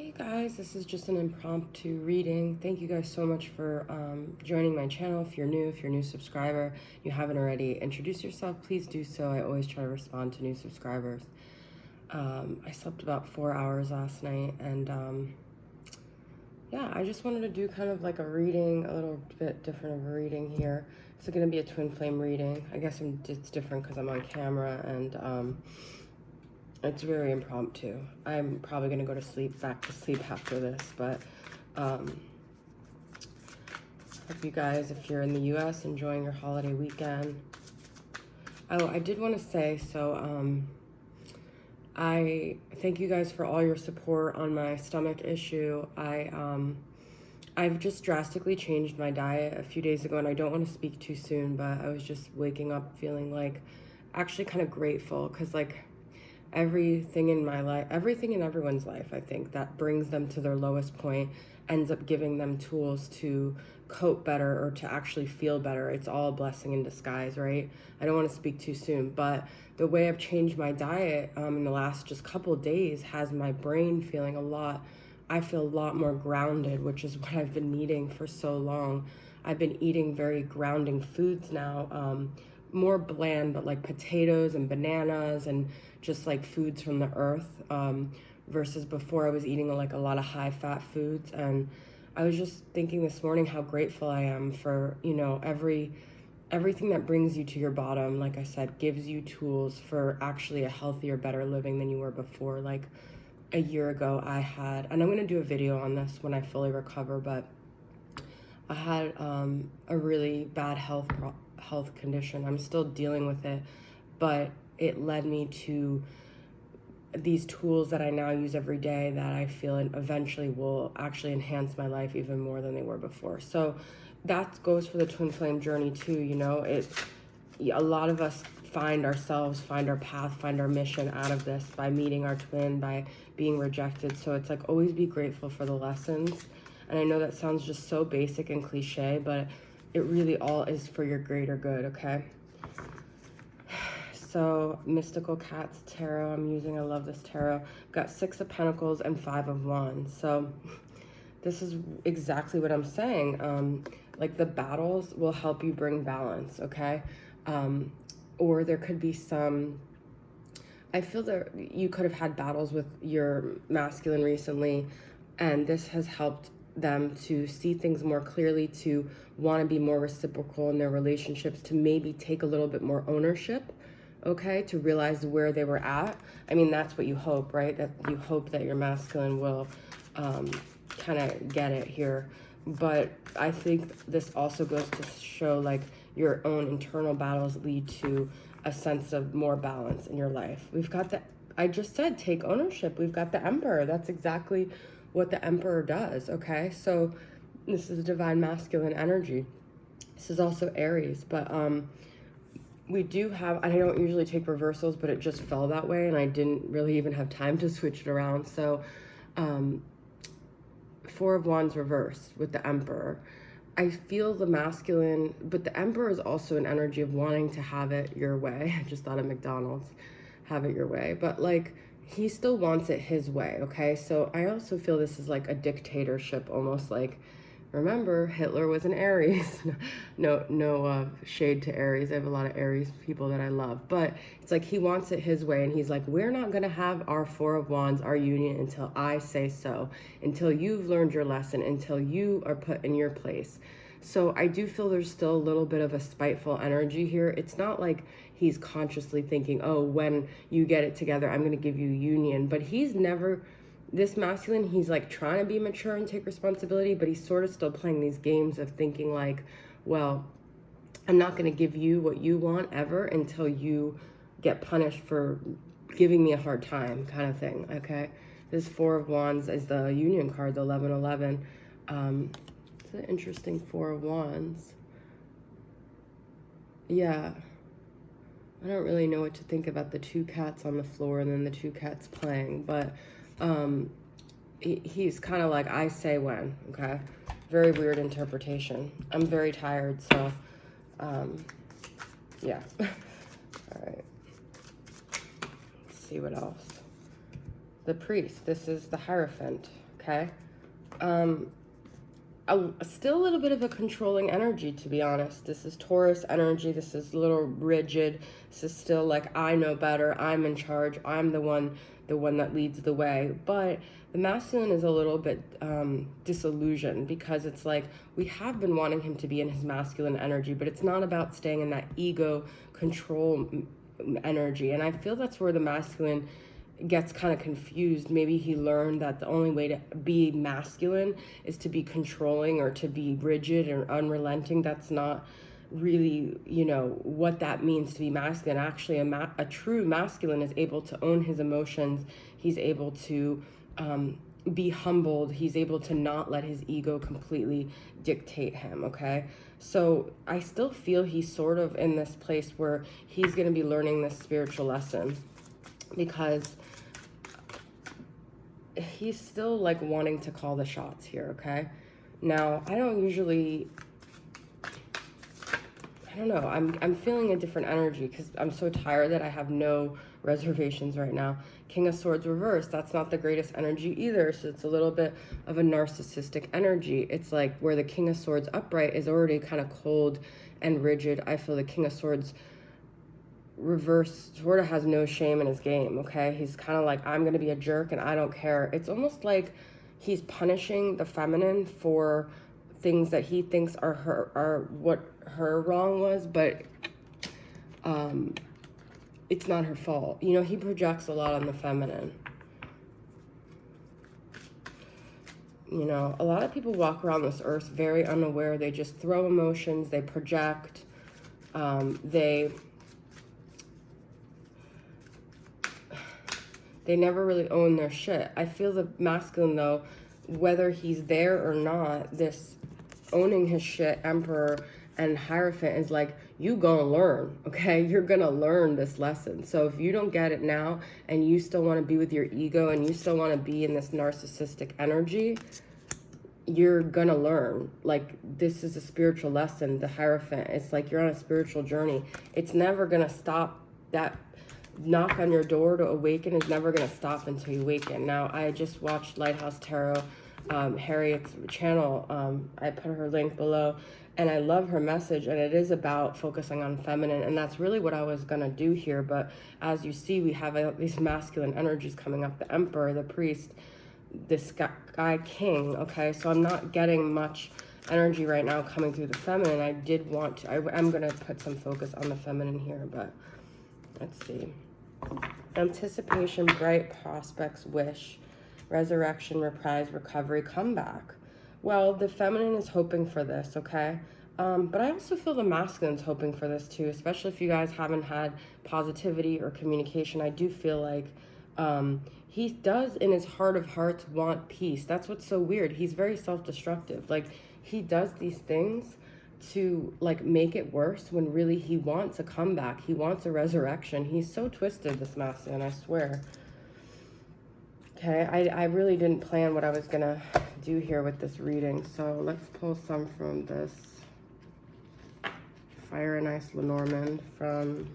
Hey guys, this is just an impromptu reading. Thank you guys so much for joining my channel. If you're a new subscriber, you haven't already introduced yourself, please do so. I always try to respond to new subscribers. I slept about 4 hours last night, and yeah, I just wanted to do kind of like a reading, a little bit different of a reading here. It's going to be a twin flame reading. I guess it's different because I'm on camera, and it's very impromptu. I'm probably gonna go to sleep, back to sleep after this, but hope you guys, if you're in the US, enjoying your holiday weekend. Oh, I did want to say, so I thank you guys for all your support on my stomach issue. I've just drastically changed my diet a few days ago, and I don't want to speak too soon, but I was just waking up feeling like actually kind of grateful, because like everything in my life, everything in everyone's life, I think, that brings them to their lowest point ends up giving them tools to cope better or to actually feel better. It's all a blessing in disguise, right? I don't want to speak too soon, but the way I've changed my diet in the last just couple of days has my brain feeling I feel a lot more grounded, which is what I've been needing for so long. I've been eating very grounding foods now, more bland, but like potatoes and bananas and just like foods from the earth, versus before I was eating like a lot of high fat foods. And I was just thinking this morning how grateful I am for, everything that brings you to your bottom, like I said, gives you tools for actually a healthier, better living than you were before. Like a year ago I had, and I'm going to do a video on this when I fully recover, but I had a really bad health condition. I'm still dealing with it, but it led me to these tools that I now use every day that I feel eventually will actually enhance my life even more than they were before. So that goes for the twin flame journey too. A lot of us find ourselves, find our path, find our mission out of this by meeting our twin, by being rejected. So it's like always be grateful for the lessons. And I know that sounds just so basic and cliche, but it really all is for your greater good, okay? So Mystical Cats Tarot I'm using. I love this tarot. I've got 6 of Pentacles and 5 of Wands. So this is exactly what I'm saying. Like the battles will help you bring balance, okay? Or there could be I feel that you could have had battles with your masculine recently, and this has helped them to see things more clearly, to want to be more reciprocal in their relationships, to maybe take a little bit more ownership, okay, to realize where they were at. I mean, that's what you hope, right? That you hope that your masculine will kind of get it here. But I think this also goes to show like your own internal battles lead to a sense of more balance in your life. We've got I just said, take ownership. We've got the Emperor. That's exactly what the Emperor does, okay? So this is divine masculine energy. This is also Aries, but we do have, I don't usually take reversals, but it just fell that way, and I didn't really even have time to switch it around. So 4 of Wands reversed with the Emperor. I feel the masculine, but the Emperor is also an energy of wanting to have it your way. I just thought of McDonald's, have it your way. But like, he still wants it his way, okay? So I also feel this is like a dictatorship, almost like, remember, Hitler was an Aries. No shade to Aries. I have a lot of Aries people that I love. But it's like he wants it his way, and he's like, we're not going to have our 4 of Wands, our union, until I say so, until you've learned your lesson, until you are put in your place. So I do feel there's still a little bit of a spiteful energy here. It's not like he's consciously thinking, oh, when you get it together, I'm going to give you union. But he's never... This masculine, he's like trying to be mature and take responsibility, but he's sort of still playing these games of thinking like, well, I'm not going to give you what you want ever until you get punished for giving me a hard time, kind of thing, okay? This 4 of Wands is the union card, the 1111. It's an interesting 4 of Wands. Yeah. I don't really know what to think about the 2 cats on the floor and then the 2 cats playing, but he's kind of like, I say when, okay? Very weird interpretation. I'm very tired, so, yeah. All right. Let's see what else. The Priest. This is the Hierophant, okay? Still a little bit of a controlling energy, to be honest. This is Taurus energy. This is a little rigid. This is still like, I know better. I'm in charge. I'm the one that leads the way. But the masculine is a little bit disillusioned, because it's like, we have been wanting him to be in his masculine energy, but it's not about staying in that ego control energy. And I feel that's where the masculine gets kind of confused. Maybe he learned that the only way to be masculine is to be controlling or to be rigid or unrelenting. That's not really, you know, what that means to be masculine. Actually, a true masculine is able to own his emotions. He's able to be humbled. He's able to not let his ego completely dictate him, okay? So I still feel he's sort of in this place where he's going to be learning this spiritual lesson, because he's still like wanting to call the shots here, okay? Now, I don't know, I'm feeling a different energy because I'm so tired that I have no reservations right now. King of Swords reversed, that's not the greatest energy either, so it's a little bit of a narcissistic energy. It's like where the King of Swords upright is already kind of cold and rigid. I feel the King of Swords reverse sort of has no shame in his game, okay? He's kind of like, I'm going to be a jerk and I don't care. It's almost like he's punishing the feminine for things that he thinks are what her wrong was, but it's not her fault. You know, he projects a lot on the feminine. You know, a lot of people walk around this earth very unaware. They just throw emotions, they project, they never really own their shit. I feel the masculine, though, whether he's there or not, this owning his shit, Emperor and Hierophant, is like, you gonna learn, okay? You're gonna learn this lesson. So if you don't get it now and you still want to be with your ego and you still want to be in this narcissistic energy, you're gonna learn. Like, this is a spiritual lesson, the Hierophant. It's like you're on a spiritual journey. It's never gonna stop. That knock on your door to awaken is never going to stop until you awaken. Now, I just watched Lighthouse Tarot, Harriet's channel. I put her link below, and I love her message, and it is about focusing on feminine, and that's really what I was going to do here. But as you see, we have these masculine energies coming up, the Emperor, the Priest, this guy King, okay? So I'm not getting much energy right now coming through the feminine. I did want to, I'm going to put some focus on the feminine here, but let's see. Anticipation, bright prospects, wish, resurrection, reprise, recovery, comeback. Well, the feminine is hoping for this, okay? But I also feel the masculine's hoping for this too, especially if you guys haven't had positivity or communication. I do feel like he does, in his heart of hearts, want peace. That's what's so weird. He's very self-destructive. Like, he does these things to like make it worse when really he wants a comeback. He wants a resurrection. He's so twisted, this masculine, I swear. Okay, I really didn't plan what I was gonna do here with this reading, so let's pull some from this Fire and Ice Lenormand from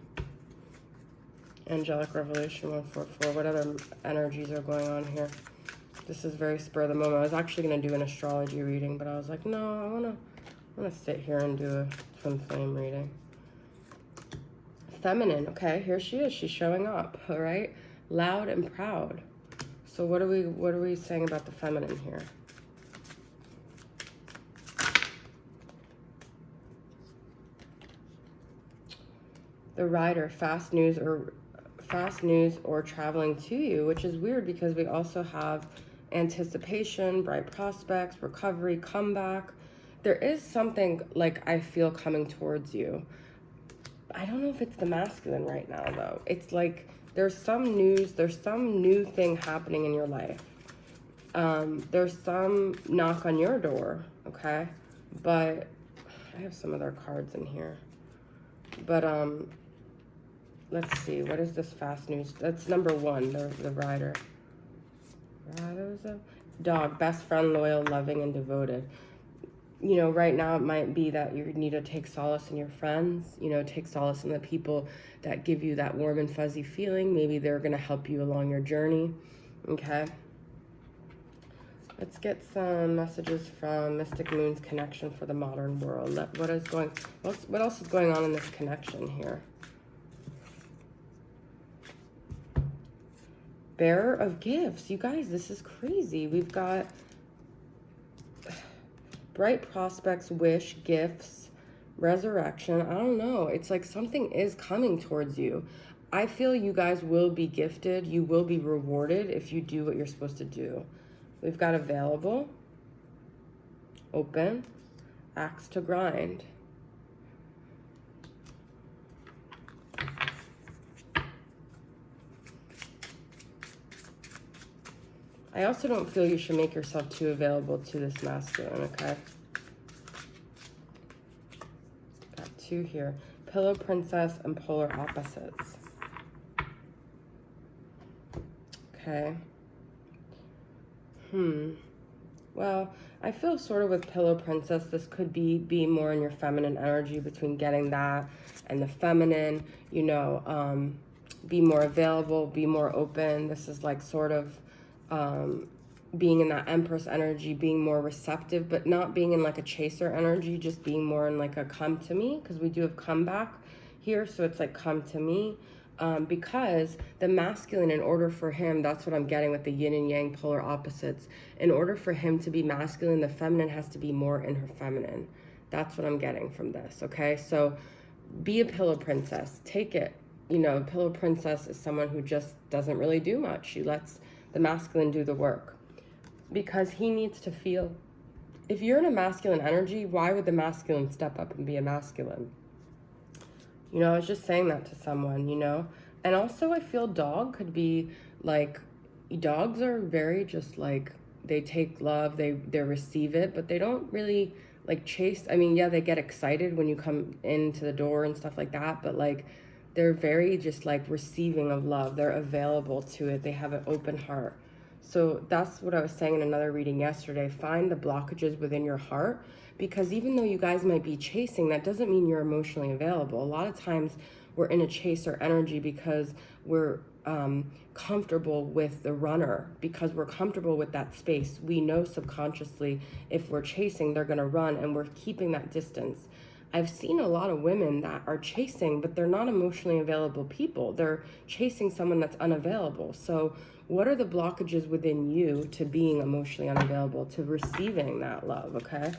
Angelic Revelation 144. What other energies are going on here? This is very spur of the moment. I was actually gonna do an astrology reading, but I was like, no, I'm gonna sit here and do a twin flame reading. Feminine, okay, here she is. She's showing up, all right? Loud and proud. So what are we saying about the feminine here? The Rider, fast news or traveling to you, which is weird because we also have anticipation, bright prospects, recovery, comeback. There is something, like, I feel coming towards you. I don't know if it's the masculine right now, though. It's like there's some news, there's some new thing happening in your life. There's some knock on your door, okay? But I have some other cards in here. But let's see, what is this fast news? That's number one, the Rider. Rider's a dog, best friend, loyal, loving, and devoted. You know, right now it might be that you need to take solace in your friends, you know, take solace in the people that give you that warm and fuzzy feeling. Maybe they're going to help you along your journey, okay? Let's get some messages from Mystic Moon's connection for the modern world. What else is going on in this connection here? Bearer of gifts. You guys, this is crazy. We've got bright prospects, wish, gifts, resurrection. I don't know. It's like something is coming towards you. I feel you guys will be gifted. You will be rewarded if you do what you're supposed to do. We've got available, open, axe to grind. I also don't feel you should make yourself too available to this masculine, okay? Got two here. Pillow princess and polar opposites. Okay. Well, I feel sort of with Pillow Princess, this could be more in your feminine energy, between getting that and the feminine, you know, be more available, be more open. This is like sort of being in that Empress energy, being more receptive, but not being in like a chaser energy, just being more in like a come to me, because we do have comeback here. So it's like come to me. Because the masculine, in order for him, that's what I'm getting with the yin and yang polar opposites. In order for him to be masculine, the feminine has to be more in her feminine. That's what I'm getting from this, okay? So be a pillow princess. Take it. You know, pillow princess is someone who just doesn't really do much. She lets the masculine do the work. Because he needs to feel. If you're in a masculine energy, why would the masculine step up and be a masculine? You know, I was just saying that to someone, you know. And also I feel dog could be like, dogs are very just like, they take love, they receive it, but they don't really like chase. I mean, yeah, they get excited when you come into the door and stuff like that, but like they're very just like receiving of love. They're available to it. They have an open heart. So that's what I was saying in another reading yesterday. Find the blockages within your heart, because even though you guys might be chasing, that doesn't mean you're emotionally available. A lot of times we're in a chaser energy because we're comfortable with the runner, because we're comfortable with that space. We know subconsciously if we're chasing, they're going to run, and we're keeping that distance. I've seen a lot of women that are chasing, but they're not emotionally available people. They're chasing someone that's unavailable. So what are the blockages within you to being emotionally unavailable, to receiving that love, okay?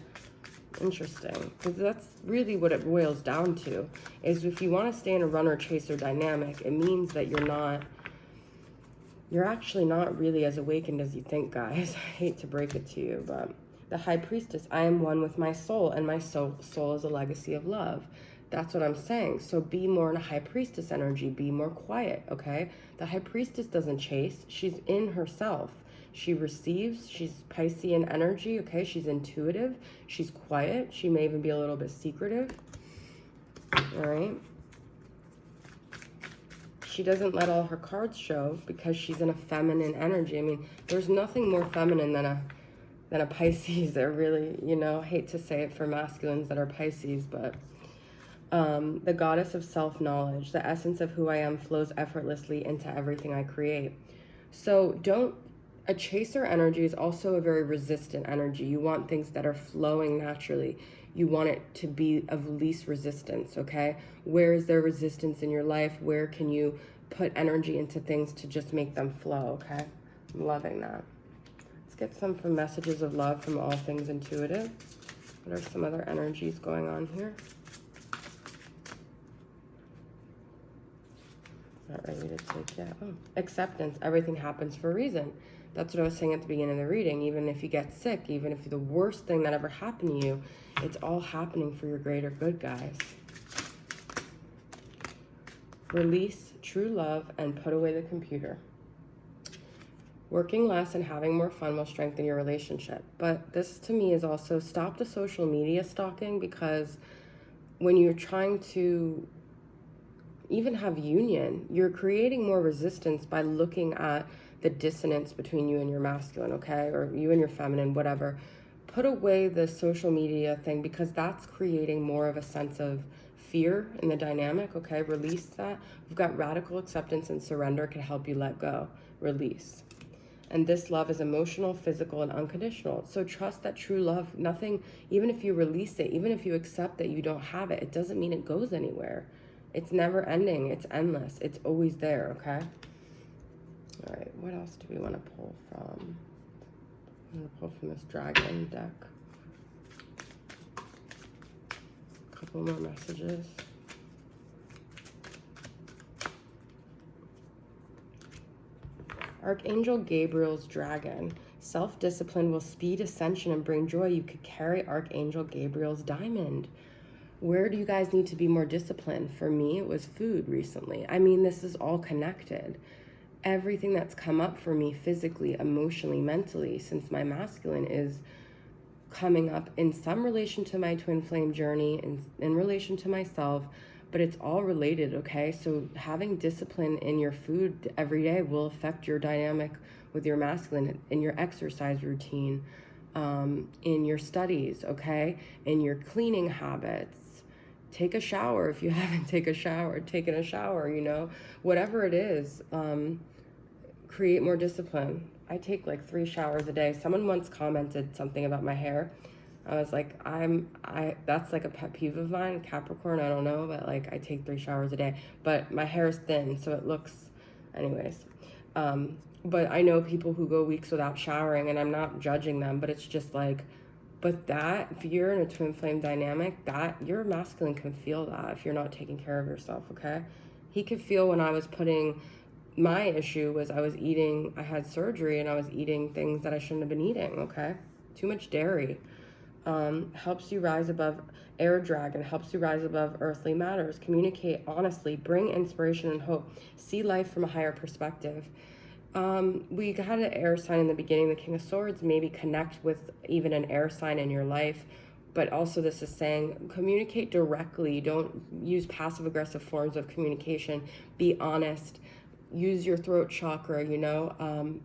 Interesting, because that's really what it boils down to, is if you want to stay in a runner-chaser dynamic, it means that you're actually not really as awakened as you think, guys. I hate to break it to you, but the High Priestess, I am one with my soul, and my soul is a legacy of love. That's what I'm saying. So be more in a High Priestess energy. Be more quiet, okay? The High Priestess doesn't chase. She's in herself. She receives. She's Piscean energy, okay? She's intuitive. She's quiet. She may even be a little bit secretive, all right? She doesn't let all her cards show because she's in a feminine energy. I mean, there's nothing more feminine than a Pisces. They're really, you know, hate to say it for masculines that are Pisces, but the goddess of self-knowledge, the essence of who I am flows effortlessly into everything I create. So a chaser energy is also a very resistant energy. You want things that are flowing naturally. You want it to be of least resistance, okay? Where is there resistance in your life? Where can you put energy into things to just make them flow, okay? I'm loving that. Let's get some from messages of love from All Things Intuitive. What are some other energies going on here? Not ready to take yet. Oh, acceptance. Everything happens for a reason. That's what I was saying at the beginning of the reading. Even if you get sick, even if the worst thing that ever happened to you, it's all happening for your greater good, guys. Release true love and put away the computer. Working less and having more fun will strengthen your relationship. But this to me is also stop the social media stalking, because when you're trying to even have union, you're creating more resistance by looking at the dissonance between you and your masculine, okay? Or you and your feminine, whatever. Put away the social media thing, because that's creating more of a sense of fear in the dynamic, okay? Release that. We've got radical acceptance and surrender can help you let go. Release. And this love is emotional, physical, and unconditional. So trust that true love, nothing, even if you release it, even if you accept that you don't have it, it doesn't mean it goes anywhere. It's never ending. It's endless. It's always there, okay? All right, what else do we want to pull from? I'm going to pull from this dragon deck. A couple more messages. Archangel Gabriel's dragon. Self-discipline will speed ascension and bring joy. You could carry Archangel Gabriel's diamond. Where do you guys need to be more disciplined? For me, it was food recently. I mean, this is all connected. Everything that's come up for me physically, emotionally, mentally, since my masculine is coming up in some relation to my twin flame journey, in relation to myself, but it's all related, okay? So having discipline in your food every day will affect your dynamic with your masculine, in your exercise routine, in your studies, okay? In your cleaning habits. Take a shower if you haven't taken a shower, you know? Whatever it is, create more discipline. I take like 3 showers a day. Someone once commented something about my hair. I was like, that's like a pet peeve of mine, Capricorn, I don't know, but like I take 3 showers a day. But my hair is thin, so it looks, anyways. But I know people who go weeks without showering, and I'm not judging them, but it's just like, but that, if you're in a twin flame dynamic, that your masculine can feel that if you're not taking care of yourself, okay? He could feel when I was my issue was I had surgery and I was eating things that I shouldn't have been eating, okay? Too much dairy. Helps you rise above, air dragon, helps you rise above earthly matters. Communicate honestly, bring inspiration and hope. See life from a higher perspective. We had an air sign in the beginning, the King of Swords. Maybe connect with even an air sign in your life. But also this is saying communicate directly. Don't use passive-aggressive forms of communication. Be honest. Use your throat chakra, you know.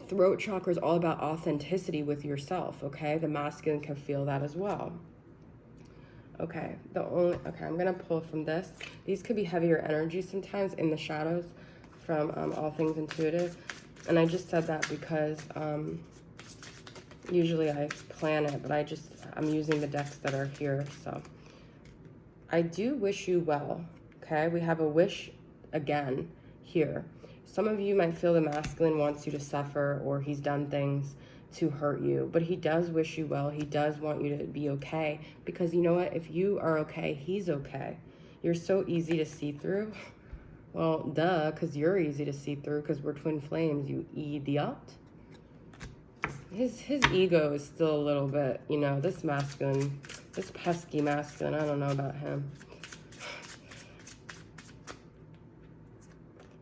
Throat chakra is all about authenticity with yourself, okay? The masculine can feel that as well. Okay, I'm going to pull from this. These could be heavier energies sometimes in the shadows from All Things Intuitive. And I just said that because usually I plan it, but I'm using the decks that are here. So I do wish you well, okay? We have a wish again here. Some of you might feel the masculine wants you to suffer, or he's done things to hurt you, but he does wish you well. He does want you to be okay, because you know what? If you are okay, he's okay. You're so easy to see through. Well, duh, because you're easy to see through, because we're twin flames, you idiot. His ego is still a little bit, you know, this pesky masculine, I don't know about him.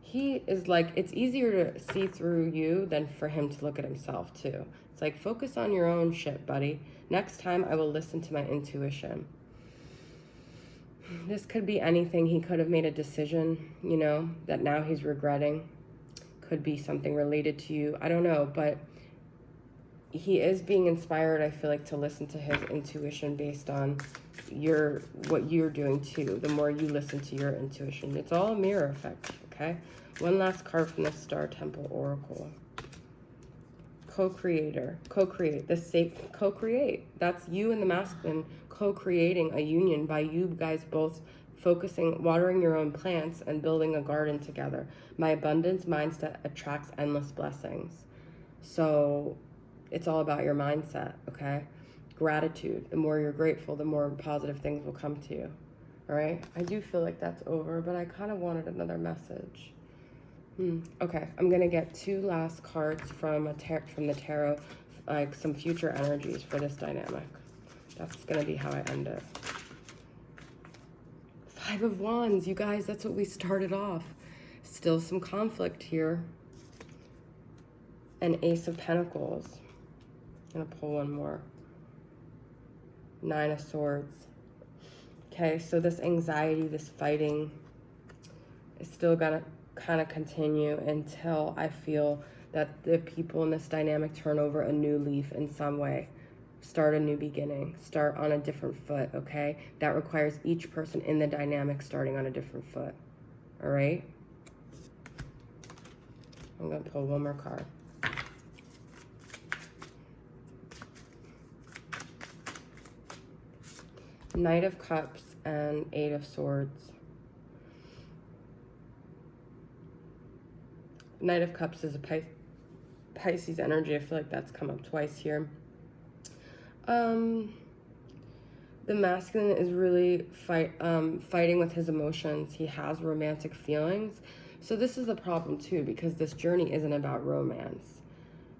He is like, it's easier to see through you than for him to look at himself too. It's like, focus on your own shit, buddy. Next time I will listen to my intuition. This could be anything. He could have made a decision, you know, that now he's regretting. Could be something related to you. I don't know, but he is being inspired, I feel like, to listen to his intuition based on what you're doing too. The more you listen to your intuition, it's all a mirror effect, okay? One last card from the Star Temple Oracle. Co-creator, co-create, co-create. That's you and the masculine co-creating a union by you guys both focusing, watering your own plants and building a garden together. My abundance mindset attracts endless blessings. So it's all about your mindset, okay? Gratitude. The more you're grateful, the more positive things will come to you, all right? I do feel like that's over, but I kind of wanted another message. Okay, I'm going to get 2 last cards from the tarot, like some future energies for this dynamic. That's going to be how I end it. 5 of Wands, you guys, that's what we started off. Still some conflict here. An Ace of Pentacles. I'm going to pull one more. 9 of Swords. Okay, so this anxiety, this fighting is still going to kind of continue until I feel that the people in this dynamic turn over a new leaf in some way. Start a new beginning. Start on a different foot, okay? That requires each person in the dynamic starting on a different foot, all right? I'm going to pull one more card. Knight of Cups and Eight of Swords. Knight of Cups is a Pisces energy. I feel like that's come up twice here. The masculine is really fighting with his emotions. He has romantic feelings. So this is the problem too, because this journey isn't about romance.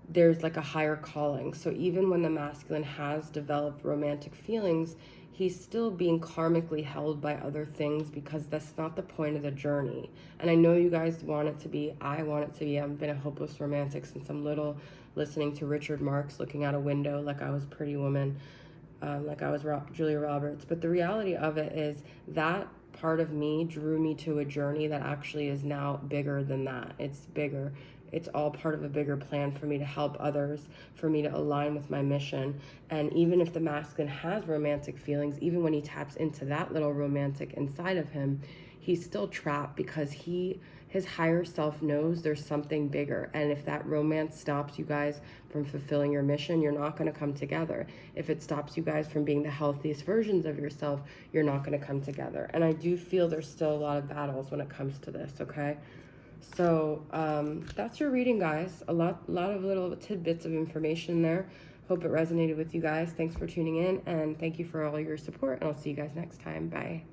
There's like a higher calling. So even when the masculine has developed romantic feelings, he's still being karmically held by other things, because that's not the point of the journey. And I know you guys want it to be. I want it to be. I've been a hopeless romantic since I'm little, listening to Richard Marx, looking out a window like I was Pretty Woman, like I was Julia Roberts. But the reality of it is that part of me drew me to a journey that actually is now bigger than that. It's bigger. It's all part of a bigger plan for me to help others, for me to align with my mission. And even if the masculine has romantic feelings, even when he taps into that little romantic inside of him, he's still trapped, because his higher self knows there's something bigger. And if that romance stops you guys from fulfilling your mission, you're not going to come together. If it stops you guys from being the healthiest versions of yourself, you're not going to come together. And I do feel there's still a lot of battles when it comes to this, okay? So that's your reading, guys. A lot of little tidbits of information there. Hope it resonated with you guys. Thanks for tuning in, and thank you for all your support, and I'll see you guys next time. Bye.